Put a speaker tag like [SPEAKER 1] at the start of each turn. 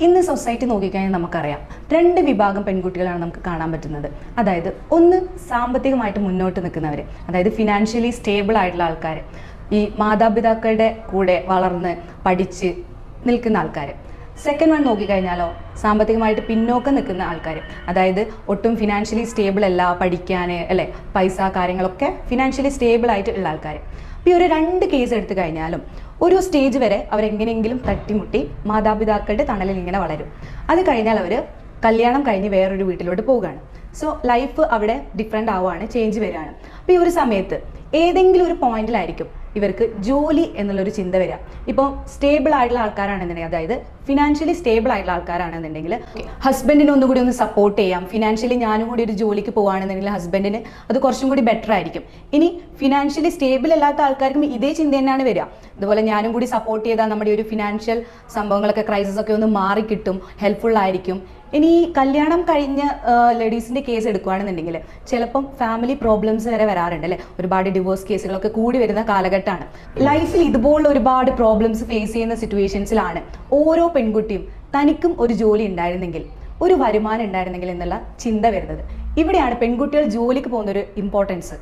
[SPEAKER 1] ഇന്ന് സൊസൈറ്റി നോക്കിക്കഴിഞ്ഞാൽ നമുക്കറിയാം രണ്ട് വിഭാഗം പെൺകുട്ടികളാണ് നമുക്ക് കാണാൻ പറ്റുന്നത്. അതായത് ഒന്ന് സാമ്പത്തികമായിട്ട് മുന്നോട്ട് നിൽക്കുന്നവർ, അതായത് ഫിനാൻഷ്യലി സ്റ്റേബിൾ ആയിട്ടുള്ള ആൾക്കാർ, ഈ മാതാപിതാക്കളുടെ കൂടെ വളർന്ന് പഠിച്ച് നിൽക്കുന്ന ആൾക്കാർ. സെക്കൻഡ് വൺ നോക്കിക്കഴിഞ്ഞാലോ സാമ്പത്തികമായിട്ട് പിന്നോക്കം നിൽക്കുന്ന ആൾക്കാർ, അതായത് ഒട്ടും ഫിനാൻഷ്യലി സ്റ്റേബിൾ അല്ല, പഠിക്കാൻ അല്ലേ, പൈസ കാര്യങ്ങളൊക്കെ ഫിനാൻഷ്യലി സ്റ്റേബിൾ ആയിട്ടുള്ള ആൾക്കാർ. അപ്പോൾ ഈ ഒരു രണ്ട് കേസ് എടുത്തു കഴിഞ്ഞാലും ഒരു സ്റ്റേജ് വരെ അവരെങ്ങനെയെങ്കിലും തട്ടിമുട്ടി മാതാപിതാക്കളുടെ തണലിൽ ഇങ്ങനെ വളരും. അത് കഴിഞ്ഞാൽ അവർ കല്യാണം കഴിഞ്ഞ് വേറൊരു വീട്ടിലോട്ട് പോവുകയാണ്. സോ ലൈഫ് അവിടെ ഡിഫറെൻ്റ് ആവുകയാണ്, ചേഞ്ച് വരികയാണ്. അപ്പോൾ ഈ ഒരു സമയത്ത് ഏതെങ്കിലും ഒരു പോയിന്റിലായിരിക്കും ഇവർക്ക് ജോലി എന്നുള്ളൊരു ചിന്ത വരിക. ഇപ്പോൾ സ്റ്റേബിൾ ആയിട്ടുള്ള ആൾക്കാരാണെന്നുണ്ടെങ്കിൽ, അതായത് ഫിനാൻഷ്യലി സ്റ്റേബിൾ ആയിട്ടുള്ള ആൾക്കാരാണെന്നുണ്ടെങ്കിൽ ഹസ്ബൻഡിനെ ഒന്നുകൂടി ഒന്ന് സപ്പോർട്ട് ചെയ്യാം. ഫിനാൻഷ്യലി ഞാനും കൂടി ഒരു ജോലിക്ക് പോകുകയാണെന്നുണ്ടെങ്കിൽ ഹസ്ബൻഡിന് അത് കുറച്ചും കൂടി ബെറ്റർ ആയിരിക്കും. ഇനി ഫിനാൻഷ്യലി സ്റ്റേബിൾ അല്ലാത്ത ആൾക്കാർക്കും ഇതേ ചിന്ത തന്നെയാണ് വരിക. അതുപോലെ ഞാനും കൂടി സപ്പോർട്ട് ചെയ്താൽ നമ്മുടെ ഒരു ഫിനാൻഷ്യൽ സംഭവങ്ങളൊക്കെ, ക്രൈസിസ് ഒക്കെ ഒന്ന് മാറിക്കിട്ടും, ഹെൽപ്ഫുൾ ആയിരിക്കും. ഇനി കല്യാണം കഴിഞ്ഞ ലേഡീസിൻ്റെ കേസ് എടുക്കുകയാണെന്നുണ്ടെങ്കിൽ ചിലപ്പം ഫാമിലി പ്രോബ്ലംസ് വരെ വരാറുണ്ട് അല്ലേ, ഒരുപാട് ഡിവോഴ്സ് കേസുകളൊക്കെ കൂടി വരുന്ന കാലഘട്ടമാണ്. ലൈഫിൽ ഇതുപോലുള്ള ഒരുപാട് പ്രോബ്ലംസ് ഫേസ് ചെയ്യുന്ന സിറ്റുവേഷൻസിലാണ് ഓരോ പെൺകുട്ടിയും തനിക്കും ഒരു ജോലി ഉണ്ടായിരുന്നെങ്കിൽ, ഒരു വരുമാനം ഉണ്ടായിരുന്നെങ്കിൽ എന്നുള്ള ചിന്ത വരുന്നത്. ഇവിടെയാണ് പെൺകുട്ടികൾ ജോലിക്ക് പോകുന്ന ഒരു ഇമ്പോർട്ടൻസ്.